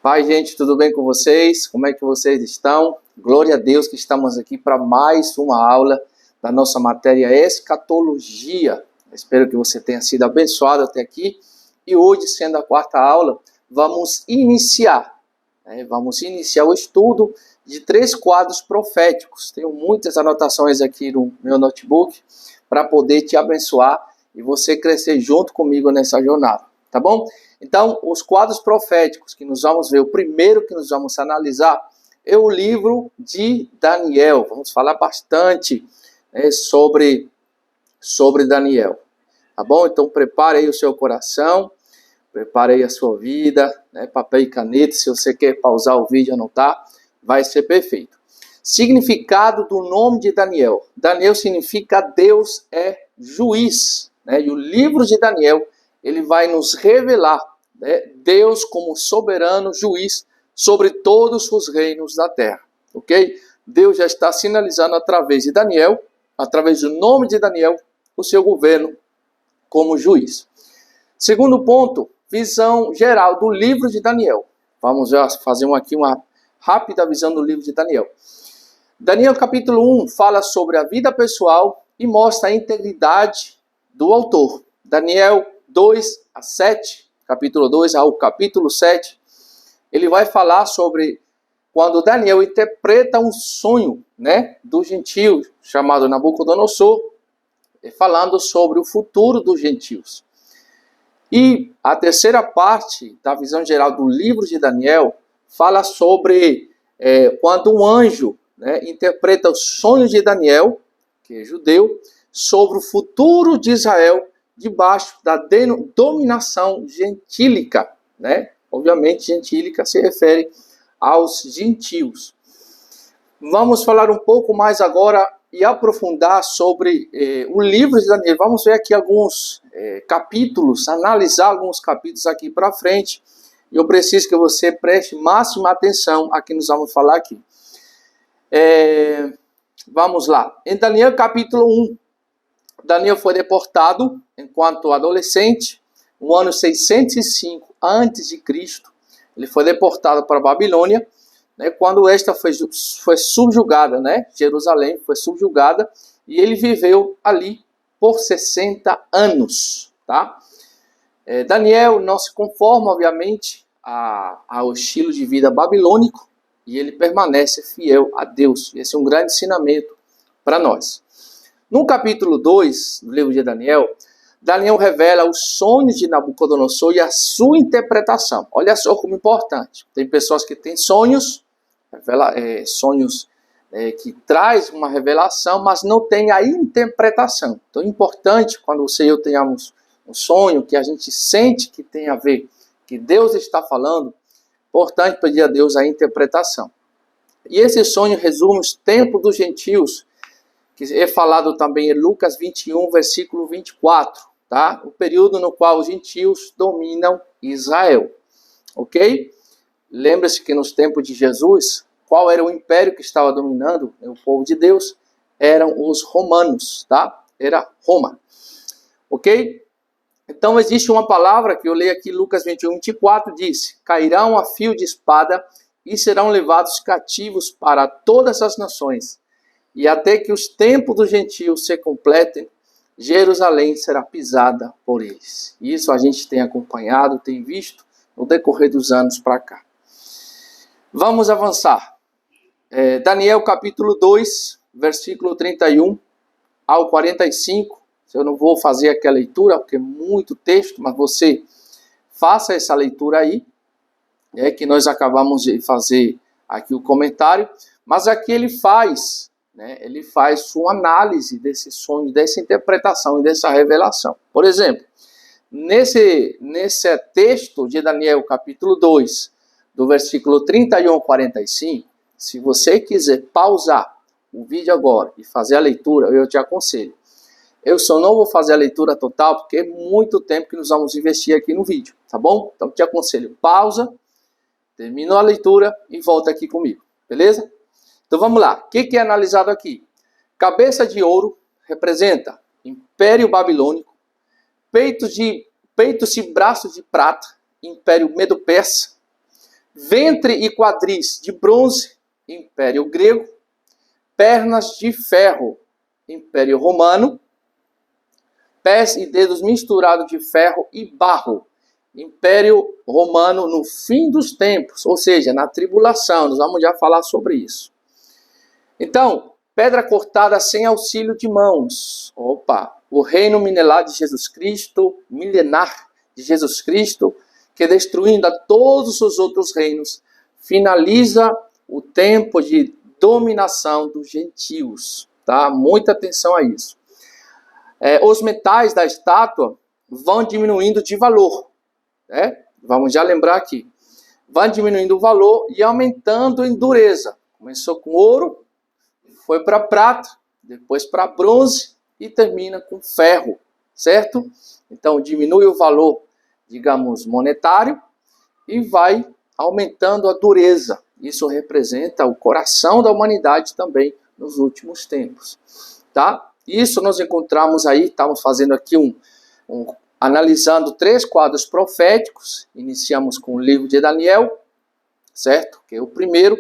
Pai, gente, tudo bem com vocês? Como é que vocês estão? Glória a Deus que estamos aqui para mais uma aula da nossa matéria Escatologia. Espero que você tenha sido abençoado até aqui. E hoje, sendo a quarta aula, vamos iniciar o estudo de 3 quadros proféticos. Tenho muitas anotações aqui no meu notebook para poder te abençoar e você crescer junto comigo nessa jornada, tá bom? Então, os quadros proféticos que nós vamos ver, o primeiro que nós vamos analisar é o livro de Daniel. Vamos falar bastante sobre Daniel, tá bom? Então, prepare aí o seu coração, prepare aí a sua vida, papel e caneta. Se você quer pausar o vídeo e anotar, vai ser perfeito. Significado do nome de Daniel. Daniel significa Deus é juiz, e o livro de Daniel ele vai nos revelar Deus como soberano juiz sobre todos os reinos da terra, ok? Deus já está sinalizando através de Daniel, através do nome de Daniel, o seu governo como juiz. Segundo ponto, visão geral do livro de Daniel. Vamos fazer aqui uma rápida visão do livro de Daniel. Daniel capítulo 1 fala sobre a vida pessoal e mostra a integridade do autor. Daniel 2 a 7, capítulo 2 ao capítulo 7, ele vai falar sobre quando Daniel interpreta um sonho, do gentio chamado Nabucodonosor, falando sobre o futuro dos gentios. E a terceira parte da visão geral do livro de Daniel fala sobre quando um anjo interpreta os sonhos de Daniel, que é judeu, sobre o futuro de Israel debaixo da dominação gentílica, Obviamente, gentílica se refere aos gentios. Vamos falar um pouco mais agora e aprofundar sobre o livro de Daniel. Vamos ver aqui alguns capítulos, analisar alguns capítulos aqui para frente. E eu preciso que você preste máxima atenção a que nós vamos falar aqui. Vamos lá. Em Daniel capítulo 1, Daniel foi deportado enquanto adolescente, no ano 605 a.C. Ele foi deportado para a Babilônia, quando esta foi subjugada, Jerusalém foi subjugada, e ele viveu ali por 60 anos. Tá? Daniel não se conforma, obviamente, ao estilo de vida babilônico, e ele permanece fiel a Deus. Esse é um grande ensinamento para nós. No capítulo 2 do livro de Daniel, Daniel revela os sonhos de Nabucodonosor e a sua interpretação. Olha só como importante. Tem pessoas que têm sonhos, que traz uma revelação, mas não tem a interpretação. Então é importante quando você e eu tenhamos um sonho que a gente sente que tem a ver, que Deus está falando, importante pedir a Deus a interpretação. E esse sonho resume os tempos dos gentios, que é falado também em Lucas 21, versículo 24, tá? O período no qual os gentios dominam Israel, ok? Lembre-se que nos tempos de Jesus, qual era o império que estava dominando o povo de Deus? Eram os romanos, tá? Era Roma, ok? Então existe uma palavra que eu leio aqui, Lucas 21, 24, diz: cairão a fio de espada e serão levados cativos para todas as nações. E até que os tempos dos gentios se completem, Jerusalém será pisada por eles. Isso a gente tem acompanhado, tem visto no decorrer dos anos para cá. Vamos avançar. Daniel capítulo 2, versículo 31 ao 45. Eu não vou fazer aqui a leitura, porque é muito texto, mas você faça essa leitura aí, que nós acabamos de fazer aqui o comentário. Mas aqui ele faz sua análise desse sonho, dessa interpretação e dessa revelação. Por exemplo, nesse texto de Daniel, capítulo 2, do versículo 31 ao 45, se você quiser pausar o vídeo agora e fazer a leitura, eu te aconselho. Eu só não vou fazer a leitura total, porque é muito tempo que nós vamos investir aqui no vídeo, tá bom? Então, te aconselho, pausa, termina a leitura e volta aqui comigo, beleza? Então vamos lá, o que é analisado aqui? Cabeça de ouro representa Império Babilônico, peitos e braços de prata, Império Medo-Persa, ventre e quadris de bronze, Império Grego, pernas de ferro, Império Romano, pés e dedos misturados de ferro e barro, Império Romano no fim dos tempos, ou seja, na tribulação. Nós vamos já falar sobre isso. Então, pedra cortada sem auxílio de mãos. O reino milenar de Jesus Cristo, que destruindo a todos os outros reinos, finaliza o tempo de dominação dos gentios. Tá? Muita atenção a isso. Os metais da estátua vão diminuindo de valor. Vamos já lembrar aqui. Vai diminuindo o valor e aumentando em dureza. Começou com ouro, foi para prata, depois para bronze e termina com ferro, certo? Então diminui o valor, digamos, monetário e vai aumentando a dureza. Isso representa o coração da humanidade também nos últimos tempos, tá? Isso nós encontramos aí, estamos fazendo aqui analisando 3 quadros proféticos. Iniciamos com o livro de Daniel, certo? Que é o primeiro.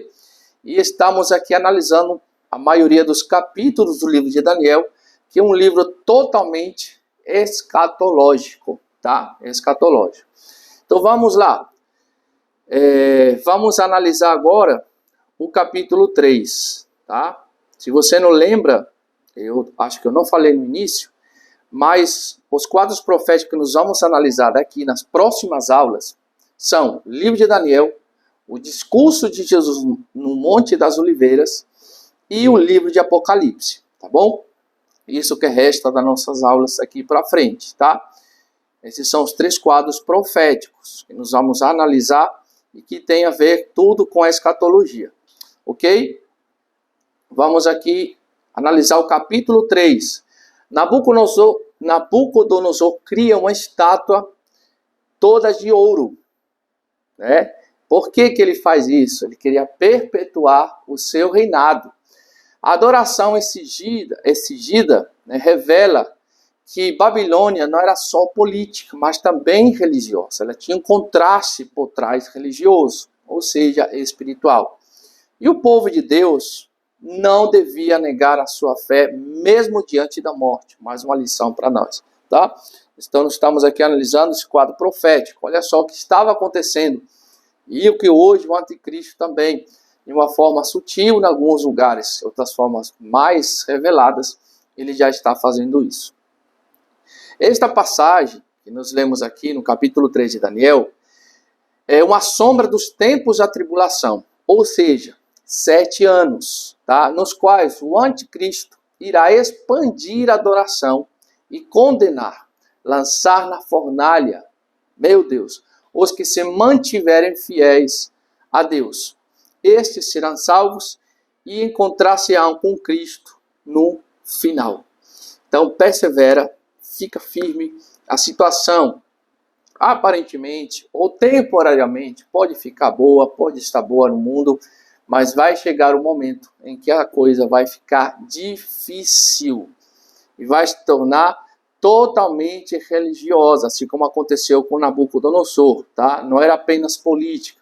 E estamos aqui analisando a maioria dos capítulos do livro de Daniel, que é um livro totalmente escatológico, tá? Escatológico. Então vamos lá. Vamos analisar agora o capítulo 3, tá? Se você não lembra, eu acho que eu não falei no início, mas os quadros proféticos que nós vamos analisar aqui nas próximas aulas são o livro de Daniel, o discurso de Jesus no Monte das Oliveiras e o livro de Apocalipse, tá bom? Isso que resta das nossas aulas aqui para frente, tá? Esses são os 3 quadros proféticos que nós vamos analisar e que tem a ver tudo com a escatologia, ok? Vamos aqui analisar o capítulo 3. Nabucodonosor cria uma estátua toda de ouro, né? Por que ele faz isso? Ele queria perpetuar o seu reinado. A adoração exigida, né, revela que Babilônia não era só política, mas também religiosa. Ela tinha um contraste por trás religioso, ou seja, espiritual. E o povo de Deus não devia negar a sua fé, mesmo diante da morte. Mais uma lição para nós, tá? Então, nós estamos aqui analisando esse quadro profético. Olha só o que estava acontecendo. E o que hoje o anticristo também, de uma forma sutil em alguns lugares, outras formas mais reveladas, ele já está fazendo isso. Esta passagem que nós lemos aqui no capítulo 3 de Daniel é uma sombra dos tempos da tribulação, ou seja, 7 anos, tá? Nos quais o anticristo irá expandir a adoração e condenar, lançar na fornalha, meu Deus, os que se mantiverem fiéis a Deus. Estes serão salvos e encontrar-se-ão com Cristo no final. Então, persevera, fica firme. A situação, aparentemente ou temporariamente, pode ficar boa, pode estar boa no mundo, mas vai chegar o momento em que a coisa vai ficar difícil e vai se tornar totalmente religiosa, assim como aconteceu com Nabucodonosor, tá? Não era apenas política,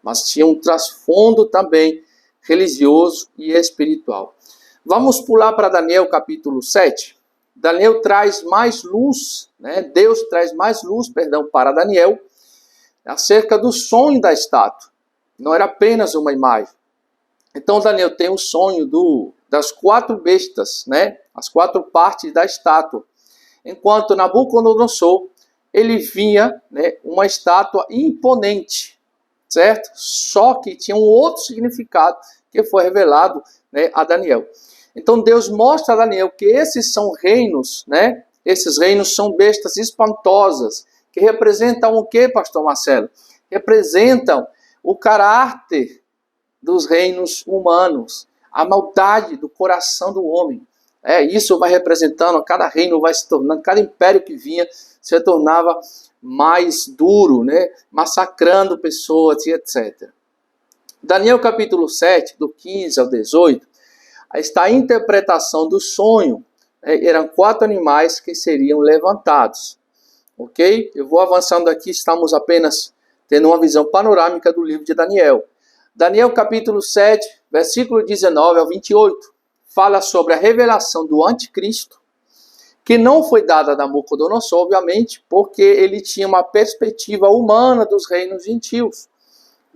mas tinha um trasfondo também religioso e espiritual. Vamos pular para Daniel capítulo 7. Daniel traz mais luz, né? Deus traz mais luz, para Daniel, acerca do sonho da estátua. Não era apenas uma imagem. Então Daniel tem o sonho das 4 bestas, né? As 4 partes da estátua. Enquanto Nabucodonosor, ele via, né, uma estátua imponente, certo? Só que tinha um outro significado que foi revelado, né, a Daniel. Então Deus mostra a Daniel que esses são reinos, né? Esses reinos são bestas espantosas, que representam o que, pastor Marcelo? Representam o caráter dos reinos humanos, a maldade do coração do homem. Isso vai representando, cada reino vai se tornando, cada império que vinha se tornava mais duro, né? Massacrando pessoas e etc. Daniel capítulo 7, do 15 ao 18, está a interpretação do sonho. Eram 4 animais que seriam levantados. Ok? Eu vou avançando aqui, estamos apenas tendo uma visão panorâmica do livro de Daniel. Daniel capítulo 7, versículo 19 ao 28, fala sobre a revelação do anticristo, que não foi dada a Nabucodonosor, obviamente, porque ele tinha uma perspectiva humana dos reinos gentios.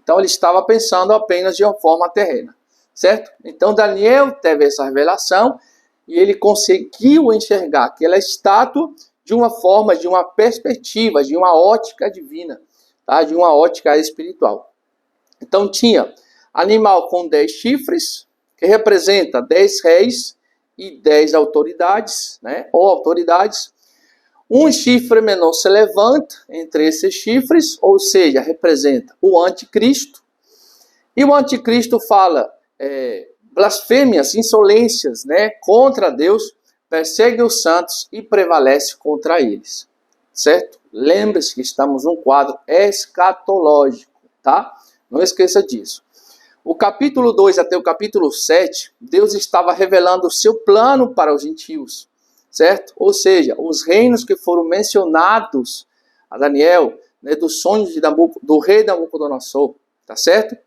Então ele estava pensando apenas de uma forma terrena, certo? Então Daniel teve essa revelação e ele conseguiu enxergar aquela estátua de uma forma, de uma perspectiva, de uma ótica divina, tá? De uma ótica espiritual. Então tinha animal com 10 chifres, que representa 10 reis e 10 autoridades, né? Ou autoridades. Um chifre menor se levanta entre esses chifres, ou seja, representa o anticristo. E o anticristo fala blasfêmias, insolências, né, contra Deus, persegue os santos e prevalece contra eles. Certo? Lembre-se que estamos num quadro escatológico, tá? Não esqueça disso. O capítulo 2 até o capítulo 7, Deus estava revelando o seu plano para os gentios, certo? Ou seja, os reinos que foram mencionados a Daniel, né, dos sonhos do rei Nabucodonosor, tá certo?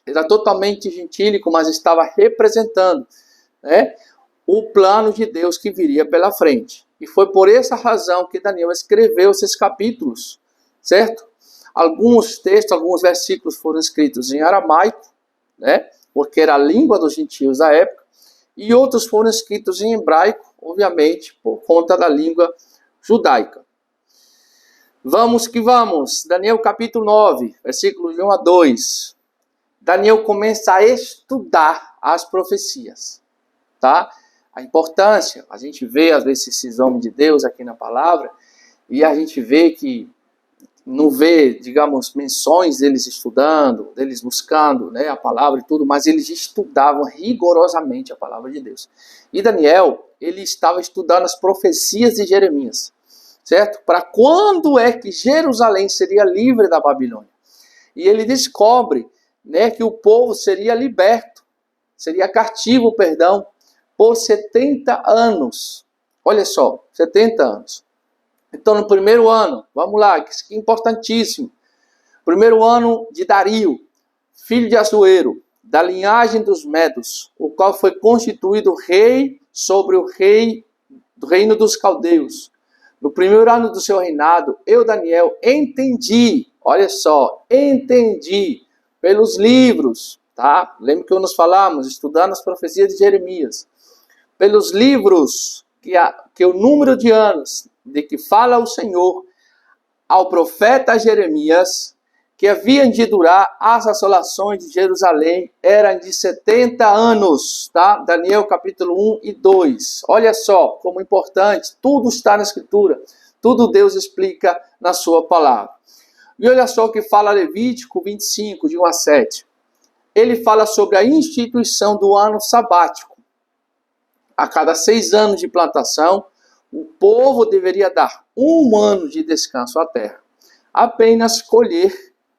Era totalmente gentílico, mas estava representando, né, o plano de Deus que viria pela frente. E foi por essa razão que Daniel escreveu esses capítulos, certo? Alguns textos, alguns versículos foram escritos em aramaico, né, porque era a língua dos gentios da época, e outros foram escritos em hebraico, obviamente, por conta da língua judaica. Vamos que vamos. Daniel capítulo 9, versículos de 1 a 2. Daniel começa a estudar as profecias, tá? A importância, a gente vê às vezes esses homens de Deus aqui na palavra, e a gente vê que não vê, digamos, menções deles estudando, deles buscando, né, a palavra e tudo, mas eles estudavam rigorosamente a palavra de Deus. E Daniel, ele estava estudando as profecias de Jeremias, certo? Para quando é que Jerusalém seria livre da Babilônia. E ele descobre, né, que o povo seria liberto, seria cativo, perdão, por 70 anos. Olha só, 70 anos. Então, no primeiro ano, vamos lá, isso aqui é importantíssimo. Primeiro ano de Dario, filho de Assuero, da linhagem dos Medos, o qual foi constituído rei sobre o reino dos caldeus. No primeiro ano do seu reinado, eu, Daniel, entendi, olha só, entendi pelos livros, tá? Lembra que nós falamos, estudando as profecias de Jeremias, pelos livros que o número de anos de que fala o Senhor ao profeta Jeremias, que haviam de durar as assolações de Jerusalém, eram de 70 anos, tá? Daniel capítulo 1 e 2. Olha só como importante, tudo está na Escritura, tudo Deus explica na sua palavra. E olha só o que fala Levítico 25, de 1 a 7. Ele fala sobre a instituição do ano sabático. A cada 6 anos de plantação, o povo deveria dar 1 ano de descanso à terra. Apenas colher,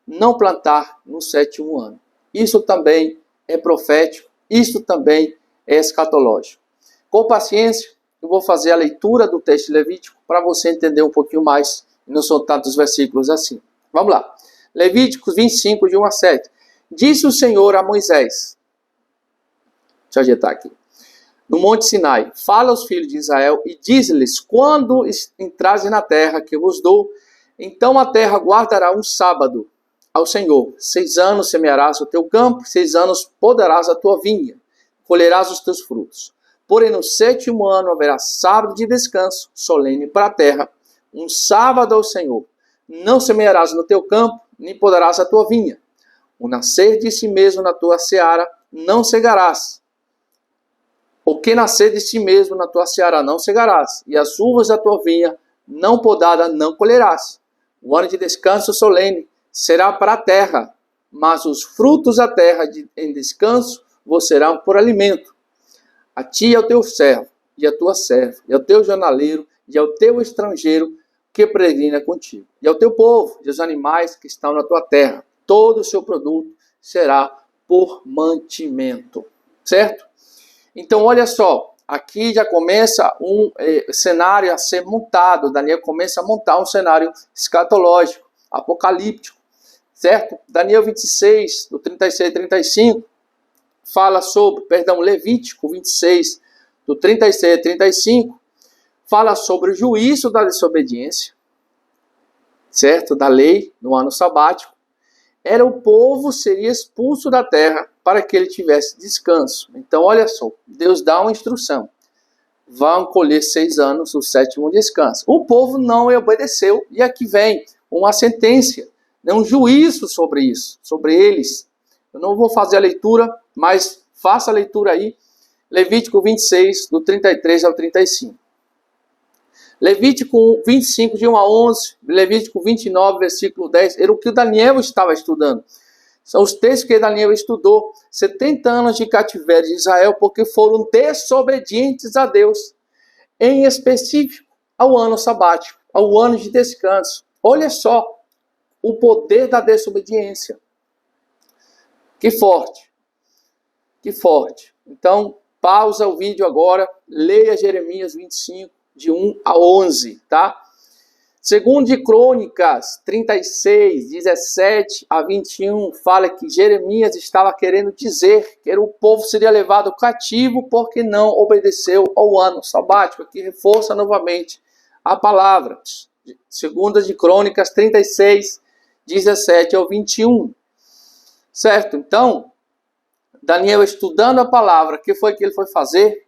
não plantar no 7º ano. Isso também é profético, isso também é escatológico. Com paciência, eu vou fazer a leitura do texto levítico para você entender um pouquinho mais. Não são tantos versículos assim. Vamos lá. Levíticos 25, de 1 a 7. Disse o Senhor a Moisés. Deixa eu ajeitar aqui. No Monte Sinai, fala aos filhos de Israel e diz-lhes, quando entrares na terra que eu vos dou, então a terra guardará um sábado ao Senhor. 6 anos semearás o teu campo, 6 anos podarás a tua vinha, colherás os teus frutos. Porém no 7º ano haverá sábado de descanso, solene para a terra, um sábado ao Senhor. Não semearás no teu campo, nem podarás a tua vinha. O nascer de si mesmo na tua seara não cegarás. O que nascer de si mesmo na tua seara não cegarás, e as uvas da tua vinha não podada não colherás. O ano de descanso solene será para a terra, mas os frutos da terra em descanso vos serão por alimento. A ti e ao teu servo, e a tua serva, e ao teu jornaleiro, e ao teu estrangeiro que peregrina contigo, e ao teu povo, e aos animais que estão na tua terra. Todo o seu produto será por mantimento. Certo? Então, olha só, aqui já começa um cenário a ser montado. Daniel começa a montar um cenário escatológico, apocalíptico, certo? Daniel 26, do 36 e 35, fala sobre, Levítico 26, do 36 e 35, fala sobre o juízo da desobediência, certo? Da lei, no ano sabático. Era o povo seria expulso da terra para que ele tivesse descanso. Então, olha só, Deus dá uma instrução. Vão colher 6 anos, o 7º descanso. O povo não obedeceu, e aqui vem uma sentença, um juízo sobre isso, sobre eles. Eu não vou fazer a leitura, mas faça a leitura aí. Levítico 26, do 33 ao 35. Levítico 25, de 1 a 11. Levítico 29, versículo 10. Era o que o Daniel estava estudando. São os textos que Daniel estudou. 70 anos de cativério de Israel, porque foram desobedientes a Deus. Em específico, ao ano sabático, ao ano de descanso. Olha só o poder da desobediência. Que forte. Que forte. Então, pausa o vídeo agora. Leia Jeremias 25, de 1 a 11, tá? Segundo de Crônicas 36, 17 a 21, fala que Jeremias estava querendo dizer que o povo seria levado cativo porque não obedeceu ao ano sabático. Aqui reforça novamente a palavra. Segunda de Crônicas 36, 17 ao 21. Certo? Então, Daniel estudando a palavra, o que foi que ele foi fazer?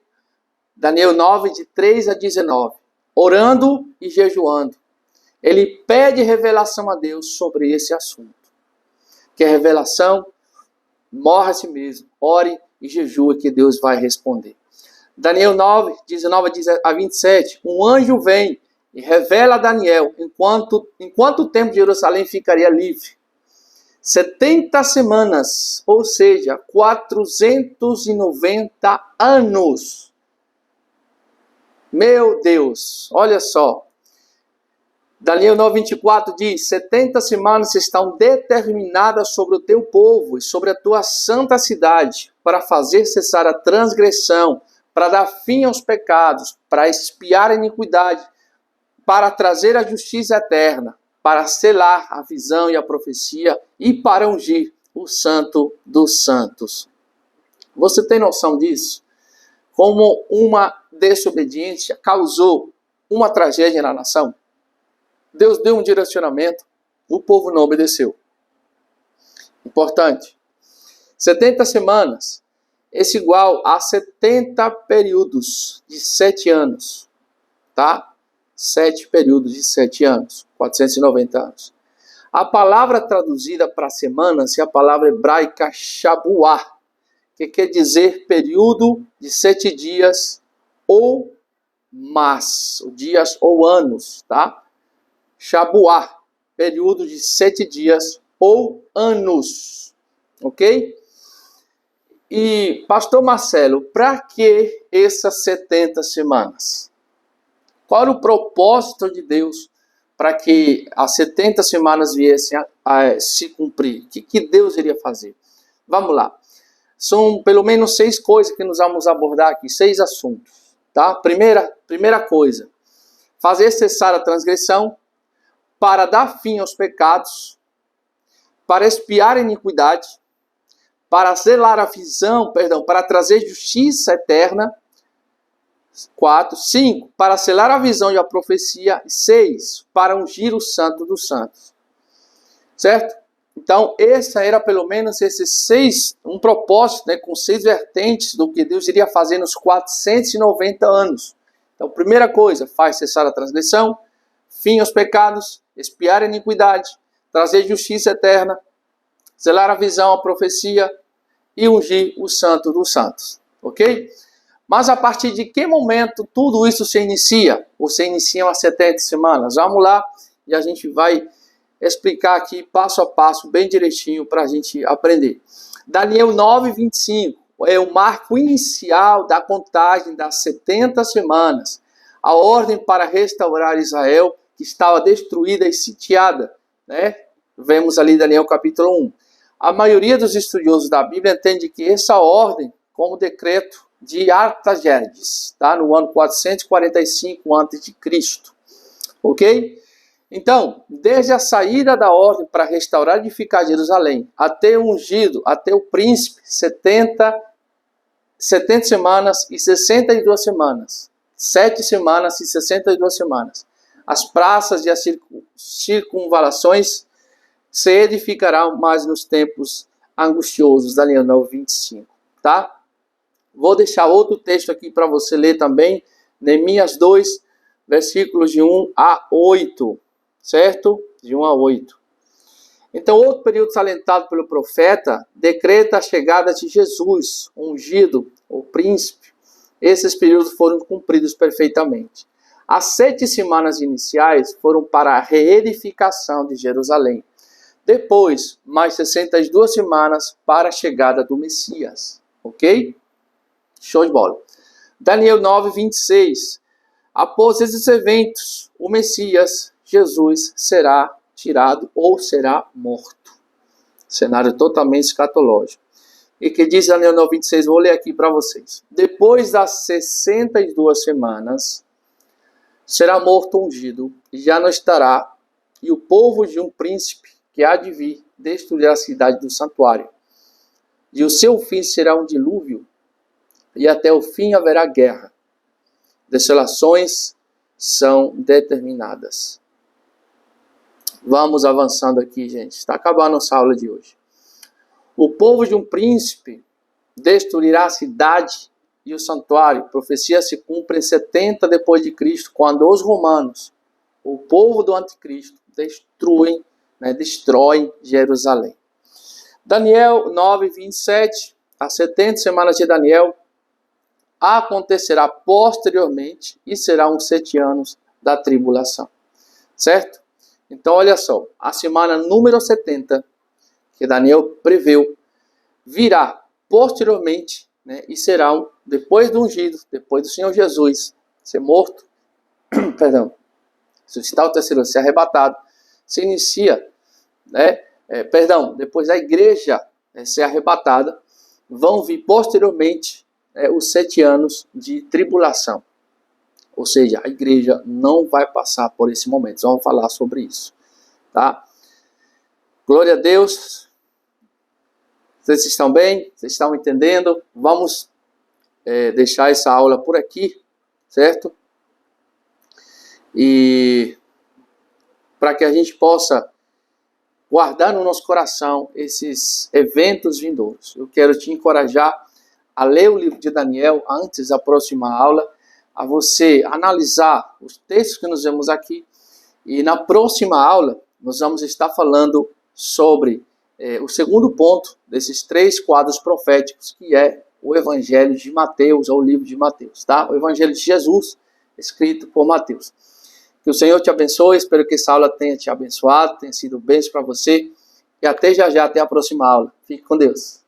Daniel 9, de 3 a 19. Orando e jejuando. Ele pede revelação a Deus sobre esse assunto. Que a revelação, morra a si mesmo, ore e jejue que Deus vai responder. Daniel 9, 19 a 27. Um anjo vem e revela a Daniel em quanto tempo Jerusalém ficaria livre. 70 semanas, ou seja, 490 anos. Meu Deus, olha só. Daniel 9:24 diz: 70 semanas estão determinadas sobre o teu povo e sobre a tua santa cidade, para fazer cessar a transgressão, para dar fim aos pecados, para expiar a iniquidade, para trazer a justiça eterna, para selar a visão e a profecia e para ungir o santo dos santos. Você tem noção disso? Como uma desobediência causou uma tragédia na nação? Deus deu um direcionamento, o povo não obedeceu. Importante. 70 semanas, esse igual a 70 períodos de 7 anos. Tá? 7 períodos de 7 anos, 490 anos. A palavra traduzida para semanas é a palavra hebraica shabuah, que quer dizer período de 7 dias ou mais, dias ou anos, tá? Shabuah, período de 7 dias ou anos, ok? E, pastor Marcelo, para que essas 70 semanas? Qual era o propósito de Deus para que as 70 semanas viessem a se cumprir? O que Deus iria fazer? Vamos lá. São pelo menos 6 coisas que nós vamos abordar aqui, 6 assuntos. Tá? Primeira coisa, fazer cessar a transgressão, para dar fim aos pecados, para expiar a iniquidade, para zelar a visão, para trazer justiça eterna. 4, 5, para selar a visão e a profecia. 6, para ungir o santo dos santos. Certo? Então, essa era pelo menos esses 6, um propósito, né, com 6 vertentes do que Deus iria fazer nos 490 anos. Então, primeira coisa, faz cessar a transgressão, fim aos pecados, expiar a iniquidade, trazer justiça eterna, zelar a visão, a profecia e ungir o santo dos santos. Ok? Mas a partir de que momento tudo isso se inicia? Ou se iniciam as 70 semanas? Vamos lá e a gente vai explicar aqui passo a passo, bem direitinho, para a gente aprender. Daniel 9:25 é o marco inicial da contagem das 70 semanas. A ordem para restaurar Israel, que estava destruída e sitiada, né? Vemos ali Daniel capítulo 1. A maioria dos estudiosos da Bíblia entende que essa ordem, como decreto de Artajerjes, tá? No ano 445 a.C., ok? Então, desde a saída da ordem para restaurar e edificar Jerusalém, até o ungido, até o príncipe, 70 semanas e 62 semanas. 7 semanas e 62 semanas. As praças e as circunvalações se edificarão mais nos tempos angustiosos. Daniel 9:25, tá? Vou deixar outro texto aqui para você ler também. Neemias 2, versículos de 1 a 8. Certo? De 1 a 8. Então, outro período salentado pelo profeta decreta a chegada de Jesus, ungido, o príncipe. Esses períodos foram cumpridos perfeitamente. As 7 semanas iniciais foram para a reedificação de Jerusalém. Depois, mais 62 semanas para a chegada do Messias. Ok? Show de bola. Daniel 9:26. Após esses eventos, o Messias, Jesus, será tirado ou será morto. Cenário totalmente escatológico. E que diz Daniel 9:26, vou ler aqui para vocês. Depois das 62 semanas, será morto ungido, e já não estará, e o povo de um príncipe que há de vir destruirá a cidade do santuário. E o seu fim será um dilúvio, e até o fim haverá guerra. Desolações são determinadas. Vamos avançando aqui, gente. Está acabando a nossa aula de hoje. O povo de um príncipe destruirá a cidade e o santuário. Profecia se cumpre em 70 depois de Cristo, quando os romanos, o povo do anticristo, destrói Jerusalém. Daniel 9:27, as 70 semanas de Daniel acontecerá posteriormente e serão os 7 anos da tribulação. Certo? Então, olha só, a semana número 70, que Daniel preveu, virá posteriormente, e serão, depois do ungido, depois do Senhor Jesus ser morto, ressuscitar o terceiro, ser arrebatado, se inicia, depois da igreja ser arrebatada, vão vir posteriormente os 7 anos de tribulação. Ou seja, a igreja não vai passar por esse momento. Vamos falar sobre isso. Tá? Glória a Deus. Vocês estão bem? Vocês estão entendendo? Vamos deixar essa aula por aqui. Certo? E para que a gente possa guardar no nosso coração esses eventos vindouros. Eu quero te encorajar a ler o livro de Daniel antes da próxima aula, a você analisar os textos que nós vemos aqui, e na próxima aula nós vamos estar falando sobre o segundo ponto desses 3 quadros proféticos, que é o Evangelho de Mateus, ou o livro de Mateus, tá? O Evangelho de Jesus, escrito por Mateus. Que o Senhor te abençoe, espero que essa aula tenha te abençoado, tenha sido bênção para você, e até já, até a próxima aula. Fique com Deus.